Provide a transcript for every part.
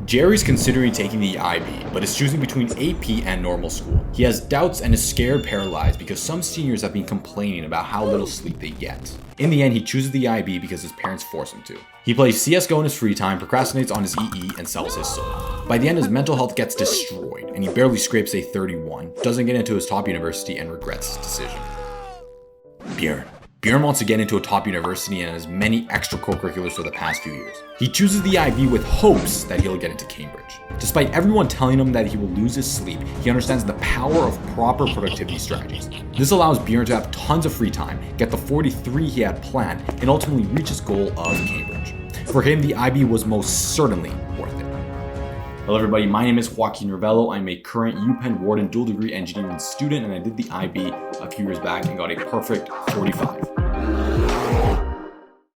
Jerry's considering taking the IB, but is choosing between AP and normal school. He has doubts and is scared paralyzed because some seniors have been complaining about how little sleep they get. In the end, he chooses the IB because his parents force him to. He plays CSGO in his free time, procrastinates on his EE, and sells his soul. By the end, his mental health gets destroyed, and he barely scrapes a 31, doesn't get into his top university, and regrets his decision. Bjorn wants to get into a top university and has many extracurriculars for the past few years. He chooses the IB with hopes that he'll get into Cambridge. Despite everyone telling him that he will lose his sleep, he understands the power of proper productivity strategies. This allows Bjorn to have tons of free time, get the 43 he had planned, and ultimately reach his goal of Cambridge. For him, the IB was most certainly worth it. Hello everybody, my name is Joaquin Ravello. I'm a current UPenn Wharton dual degree engineering student, and I did the IB a few years back and got a perfect 45.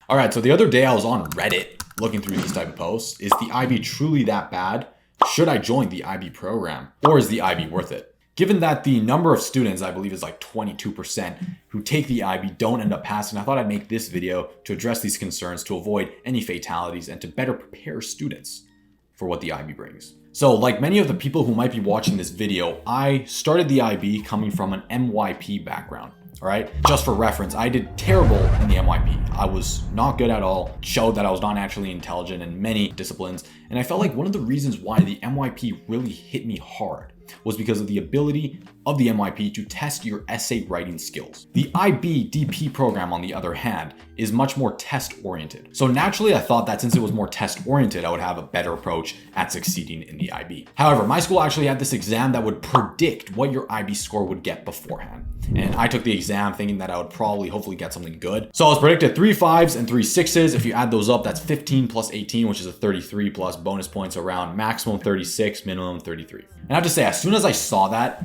Alright, so the other day I was on Reddit looking through these type of posts. Is the IB truly that bad? Should I join the IB program? Or is the IB worth it? Given that the number of students, I believe is like 22%, who take the IB don't end up passing, I thought I'd make this video to address these concerns, to avoid any fatalities, and to better prepare students for what the IB brings. So like many of the people who might be watching this video, I started the IB coming from an MYP background. All right, just for reference, I did terrible in the MYP. I was not good at all, showed that I was not naturally intelligent in many disciplines, and I felt like one of the reasons why the MYP really hit me hard was because of the ability of the MYP to test your essay writing skills. The IB DP program, on the other hand, is much more test-oriented. So naturally, I thought that since it was more test-oriented, I would have a better approach at succeeding in the IB. However, my school actually had this exam that would predict what your IB score would get beforehand. And I took the exam thinking that I would hopefully get something good. So I was predicted 3 5s and 3 6s. If you add those up, that's 15 plus 18, which is a 33 plus bonus points around maximum 36, minimum 33. And I have to say, as soon as I saw that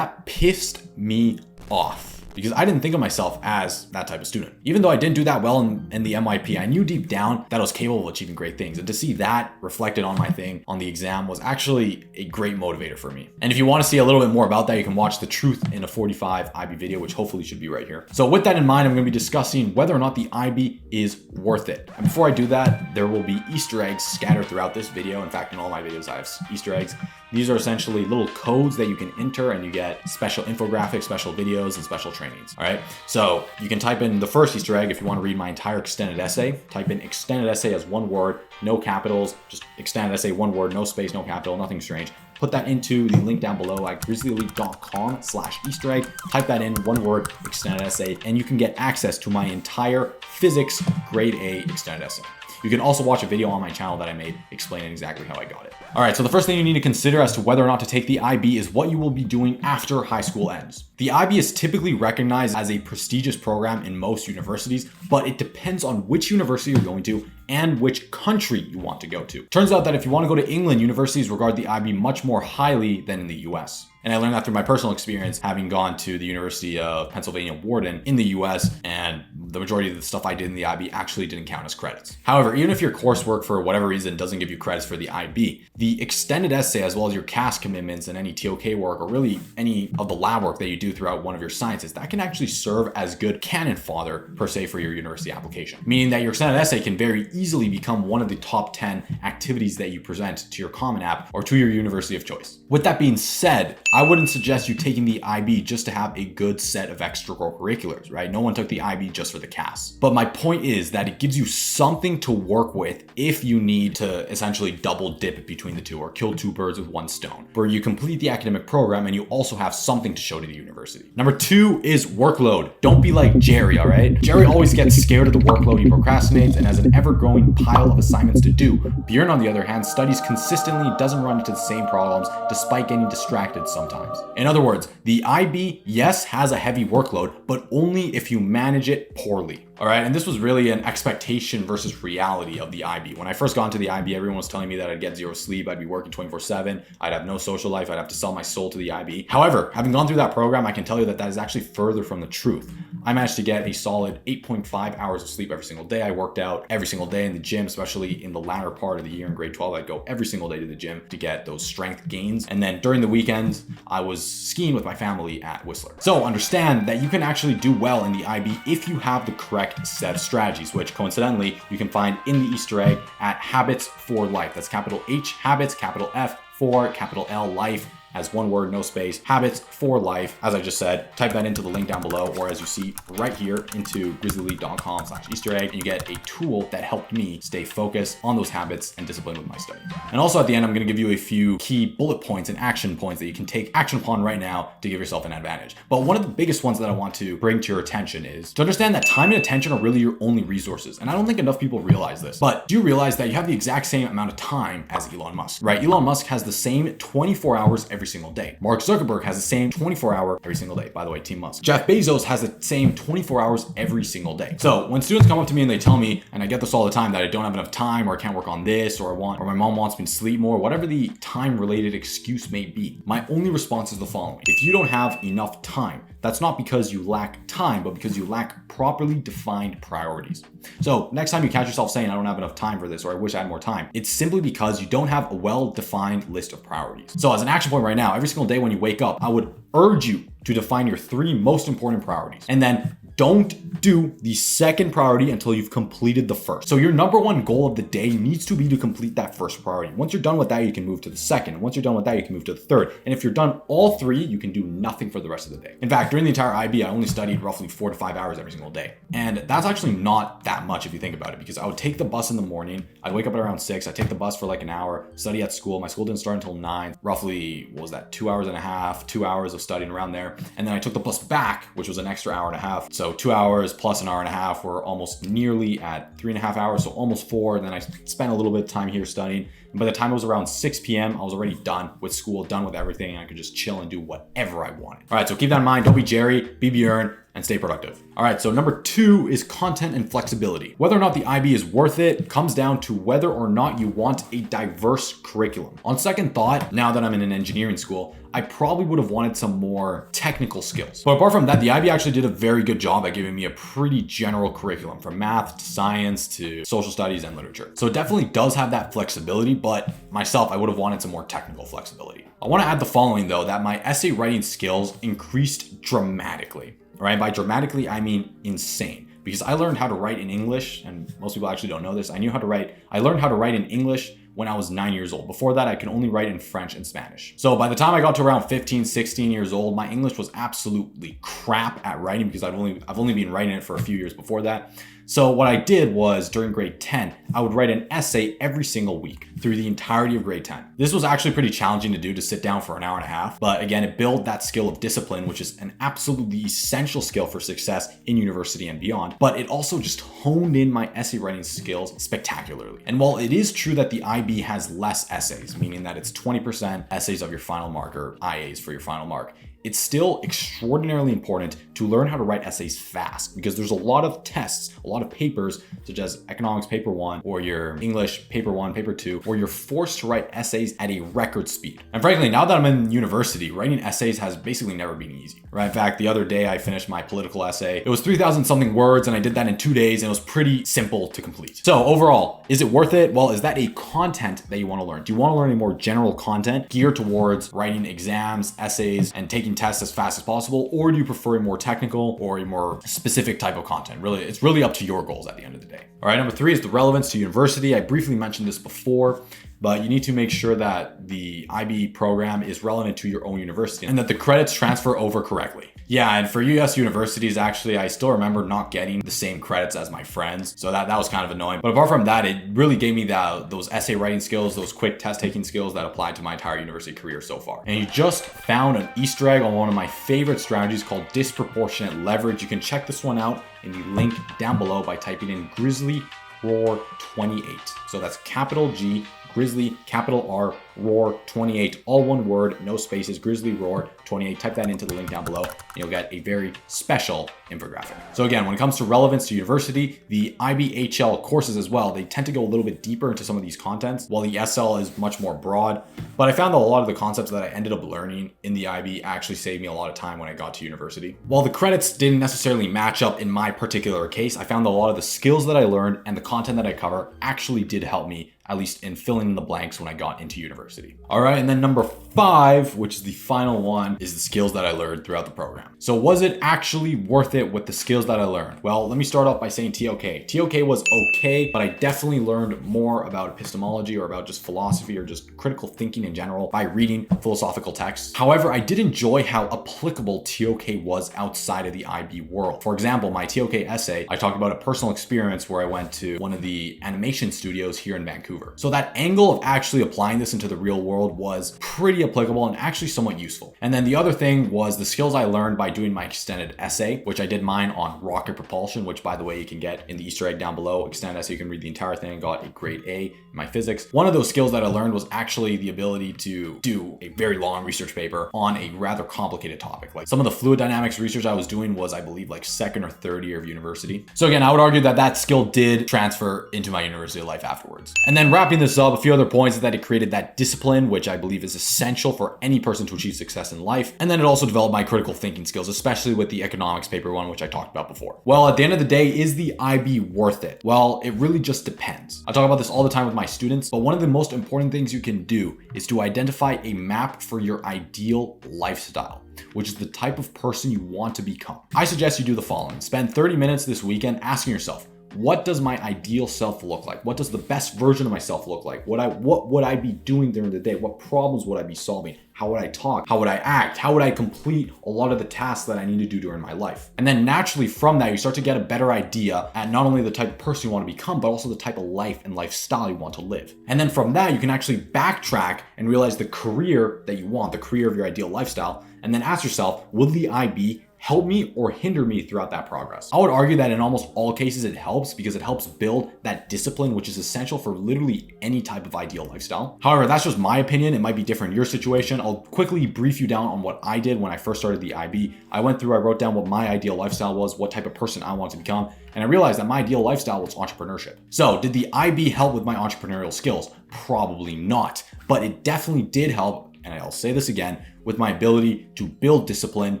pissed me off, because I didn't think of myself as that type of student. Even though I didn't do that well in the MYP, I knew deep down that I was capable of achieving great things. And to see that reflected on my thing on the exam was actually a great motivator for me. And if you want to see a little bit more about that, you can watch the Truth in a 45 IB video, which hopefully should be right here. So with that in mind, I'm going to be discussing whether or not the IB is worth it. And before I do that, there will be Easter eggs scattered throughout this video. In fact, in all my videos, I have Easter eggs. These are essentially little codes that you can enter and you get special infographics, special videos, and special trainings. All right. So you can type in the first Easter egg if you want to read my entire extended essay. Type in extended essay as one word, no capitals, just extended essay, one word, no space, no capital, nothing strange. Put that into the link down below at grizzlyelite.com/Easter egg. Type that in, one word, extended essay, and you can get access to my entire physics grade A extended essay. You can also watch a video on my channel that I made explaining exactly how I got it. All right, so the first thing you need to consider as to whether or not to take the IB is what you will be doing after high school ends. The IB is typically recognized as a prestigious program in most universities, but it depends on which university you're going to and which country you want to go to. Turns out that if you want to go to England, universities regard the IB much more highly than in the US. And I learned that through my personal experience, having gone to the University of Pennsylvania Wharton in the US, and the majority of the stuff I did in the IB actually didn't count as credits. However, even if your coursework for whatever reason doesn't give you credits for the IB, the extended essay, as well as your CAS commitments and any TOK work, or really any of the lab work that you do throughout one of your sciences, that can actually serve as good cannon fodder per se for your university application. Meaning that your extended essay can very easily become one of the top 10 activities that you present to your Common App or to your university of choice. With that being said, I wouldn't suggest you taking the IB just to have a good set of extracurriculars, right? No one took the IB just for the CAS. But my point is that it gives you something to work with if you need to essentially double dip between the two, or kill two birds with one stone, where you complete the academic program and you also have something to show to the university. Number 2 is workload. Don't be like Jerry, all right? Jerry always gets scared of the workload, he procrastinates, and has an ever-growing pile of assignments to do. Bjorn, on the other hand, studies consistently, doesn't run into the same problems despite getting distracted sometimes. In other words, the IB, yes, has a heavy workload, but only if you manage it poorly. All right, and this was really an expectation versus reality of the IB. When I first got into the IB, everyone was telling me that I'd get zero sleep, I'd be working 24/7, I'd have no social life, I'd have to sell my soul to the IB. However, having gone through that program, I can tell you that that is actually further from the truth. I managed to get a solid 8.5 hours of sleep every single day. I worked out every single day in the gym, especially in the latter part of the year in grade 12. I'd go every single day to the gym to get those strength gains. And then during the weekends, I was skiing with my family at Whistler. So understand that you can actually do well in the IB if you have the correct correct set of strategies, which coincidentally you can find in the Easter egg at Habits for Life. That's capital H habits, capital F for capital L life, as one word, no space, Habits for Life. As I just said, type that into the link down below, or as you see right here into grizzlylead.com/Easter egg, and you get a tool that helped me stay focused on those habits and discipline with my study. And also at the end, I'm gonna give you a few key bullet points and action points that you can take action upon right now to give yourself an advantage. But one of the biggest ones that I want to bring to your attention is to understand that time and attention are really your only resources. And I don't think enough people realize this, but do you realize that you have the exact same amount of time as Elon Musk, right? Elon Musk has the same 24 hours every single day. Mark Zuckerberg has the same 24 hour every single day. By the way, Team Musk. Jeff Bezos has the same 24 hours every single day. So when students come up to me and they tell me, and I get this all the time, that I don't have enough time, or I can't work on this, or my mom wants me to sleep more, whatever the time related excuse may be, my only response is the following. If you don't have enough time, that's not because you lack time, but because you lack properly defined priorities. So next time you catch yourself saying, I don't have enough time for this, or I wish I had more time, it's simply because you don't have a well-defined list of priorities. So as an action point right now, every single day when you wake up, I would urge you to define your 3 most important priorities. And then don't do the second priority until you've completed the first. So your number 1 goal of the day needs to be to complete that first priority. Once you're done with that, you can move to the second. Once you're done with that, you can move to the third. And if you're done all 3, you can do nothing for the rest of the day. In fact, during the entire IB, I only studied roughly 4 to 5 hours every single day. And that's actually not that much if you think about it, because I would take the bus in the morning. I'd wake up at around 6. I'd take the bus for like an hour, study at school. My school didn't start until 9. Roughly, what was that? 2 hours and a half, 2 hours of studying around there. And then I took the bus back, which was an extra hour and a half. So 2 hours plus an hour and a half, were almost nearly at 3.5 hours. So almost 4. And then I spent a little bit of time here studying. And by the time it was around 6 p.m., I was already done with school, done with everything. And I could just chill and do whatever I wanted. All right, so keep that in mind. Don't be Jerry, be Bjorn, and stay productive. All right, so number 2 is content and flexibility. Whether or not the IB is worth it comes down to whether or not you want a diverse curriculum. On second thought, now that I'm in an engineering school, I probably would have wanted some more technical skills. But apart from that, the IB actually did a very good job at giving me a pretty general curriculum, from math to science to social studies and literature. So it definitely does have that flexibility, but myself, I would have wanted some more technical flexibility. I want to add the following though, that my essay writing skills increased dramatically. Right? By dramatically, I mean insane. Because I learned how to write in English, and most people actually don't know this. I learned how to write in English when I was 9 years old. Before that, I could only write in French and Spanish. So by the time I got to around 15, 16 years old, my English was absolutely crap at writing, because I've only been writing it for a few years before that. So what I did was, during grade 10, I would write an essay every single week through the entirety of grade 10. This was actually pretty challenging to do, to sit down for an hour and a half. But again, it built that skill of discipline, which is an absolutely essential skill for success in university and beyond. But it also just honed in my essay writing skills spectacularly. And while it is true that the IB has less essays, meaning that it's 20% essays of your final mark, or IAs for your final mark, it's still extraordinarily important to learn how to write essays fast, because there's a lot of tests, a lot of papers, such as economics paper 1, or your English paper 1, paper 2, where you're forced to write essays at a record speed. And frankly, now that I'm in university, writing essays has basically never been easy, right? In fact, the other day I finished my political essay. It was 3,000 something words, and I did that in 2 days, and it was pretty simple to complete. So overall, is it worth it? Well, is that a content that you want to learn? Do you want to learn a more general content geared towards writing exams, essays, and taking tests as fast as possible? Or do you prefer a more technical or a more specific type of content? Really, it's really up to your goals at the end of the day. All right, number 3 is the relevance to university. I briefly mentioned this before, but you need to make sure that the IB program is relevant to your own university and that the credits transfer over correctly. Yeah, and for US universities, actually, I still remember not getting the same credits as my friends. So that was kind of annoying. But apart from that, it really gave me those essay writing skills, those quick test taking skills that applied to my entire university career so far. And you just found an Easter egg on one of my favorite strategies called disproportionate leverage. You can check this one out in the link down below by typing in GrizzlyRoar28. So that's capital G, Grizzly, capital R, Roar 28, all one word, no spaces, Grizzly Roar 28. Type that into the link down below, and you'll get a very special infographic. So again, when it comes to relevance to university, the IBHL courses as well, they tend to go a little bit deeper into some of these contents, while the SL is much more broad. But I found that a lot of the concepts that I ended up learning in the IB actually saved me a lot of time when I got to university. While the credits didn't necessarily match up in my particular case, I found that a lot of the skills that I learned and the content that I cover actually did help me at least in filling in the blanks when I got into university. All right, and then number 5, which is the final one, is the skills that I learned throughout the program. So was it actually worth it with the skills that I learned? Well, let me start off by saying TOK. TOK was okay, but I definitely learned more about epistemology or about just philosophy or just critical thinking in general by reading philosophical texts. However, I did enjoy how applicable TOK was outside of the IB world. For example, my TOK essay, I talked about a personal experience where I went to one of the animation studios here in Vancouver. So that angle of actually applying this into the real world was pretty applicable and actually somewhat useful. And then the other thing was the skills I learned by doing my extended essay, which I did mine on rocket propulsion, which by the way, you can get in the Easter egg down below. Extended essay, you can read the entire thing, got a grade A in my physics. One of those skills that I learned was actually the ability to do a very long research paper on a rather complicated topic. Like some of the fluid dynamics research I was doing was, I believe, like second or third year of university. So again, I would argue that that skill did transfer into my university life afterwards. And then wrapping this up, a few other points is that it created that discipline, which I believe is essential for any person to achieve success in life. And then it also developed my critical thinking skills, especially with the economics paper one, which I talked about before. Well, at the end of the day, is the IB worth it? Well, it really just depends. I talk about this all the time with my students, but one of the most important things you can do is to identify a map for your ideal lifestyle, which is the type of person you want to become. I suggest you do the following. Spend 30 minutes this weekend asking yourself, what does my ideal self look like? What does the best version of myself look like? What would I be doing during the day? What problems would I be solving? How would I talk? How would I act? How would I complete a lot of the tasks that I need to do during my life? And then naturally from that, you start to get a better idea at not only the type of person you want to become, but also the type of life and lifestyle you want to live. And then from that, you can actually backtrack and realize the career that you want, the career of your ideal lifestyle, and then ask yourself, will the IB help me or hinder me throughout that progress? I would argue that in almost all cases it helps, because it helps build that discipline, which is essential for literally any type of ideal lifestyle. However, that's just my opinion. It might be different in your situation. I'll quickly brief you down on what I did when I first started the IB. I wrote down what my ideal lifestyle was, what type of person I want to become, and I realized that my ideal lifestyle was entrepreneurship. So did the IB help with my entrepreneurial skills? Probably not, but it definitely did help, and I'll say this again, with my ability to build discipline,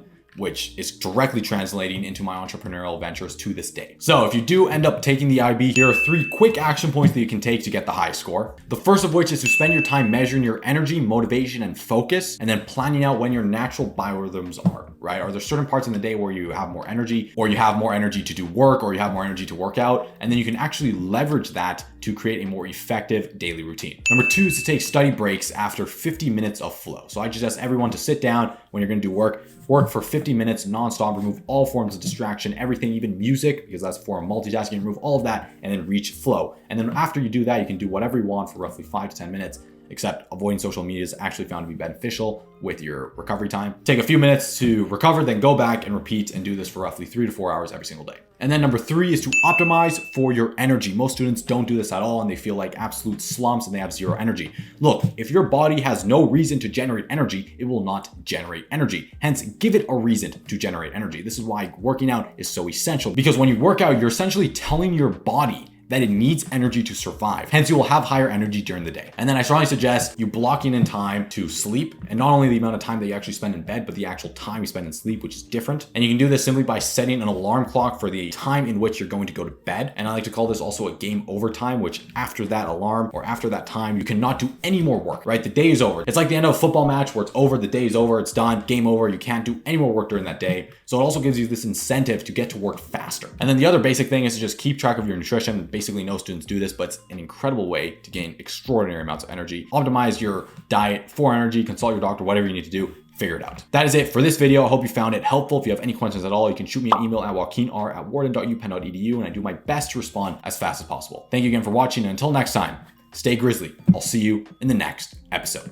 which is directly translating into my entrepreneurial ventures to this day. So if you do end up taking the IB, here are 3 quick action points that you can take to get the high score. The first of which is to spend your time measuring your energy, motivation, and focus, and then planning out when your natural biorhythms are, right? Are there certain parts in the day where you have more energy, or you have more energy to do work, or you have more energy to work out? And then you can actually leverage that to create a more effective daily routine. Number 2 is to take study breaks after 50 minutes of flow. So I suggest everyone to sit down when you're gonna do work for 50 minutes nonstop, remove all forms of distraction, everything, even music, because that's a form of multitasking, remove all of that, and then reach flow. And then after you do that, you can do whatever you want for roughly 5 to 10 minutes, except avoiding social media is actually found to be beneficial with your recovery time. Take a few minutes to recover, then go back and repeat and do this for roughly 3 to 4 hours every single day. And then number 3 is to optimize for your energy. Most students don't do this at all, and they feel like absolute slumps and they have zero energy. Look, if your body has no reason to generate energy, it will not generate energy. Hence, give it a reason to generate energy. This is why working out is so essential, because when you work out, you're essentially telling your body that it needs energy to survive. Hence, you will have higher energy during the day. And then I strongly suggest you blocking in time to sleep, and not only the amount of time that you actually spend in bed, but the actual time you spend in sleep, which is different. And you can do this simply by setting an alarm clock for the time in which you're going to go to bed. And I like to call this also a game over time, which after that alarm or after that time, you cannot do any more work, right? The day is over. It's like the end of a football match where it's over, the day is over, it's done, game over. You can't do any more work during that day. So it also gives you this incentive to get to work faster. And then the other basic thing is to just keep track of your nutrition. Basically, no students do this, but it's an incredible way to gain extraordinary amounts of energy. Optimize your diet for energy, consult your doctor, whatever you need to do, figure it out. That is it for this video. I hope you found it helpful. If you have any questions at all, you can shoot me an email at JqR@warden.upenn.edu, and I do my best to respond as fast as possible. Thank you again for watching, and until next time, stay grizzly. I'll see you in the next episode.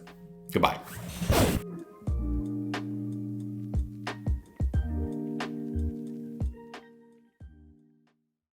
Goodbye.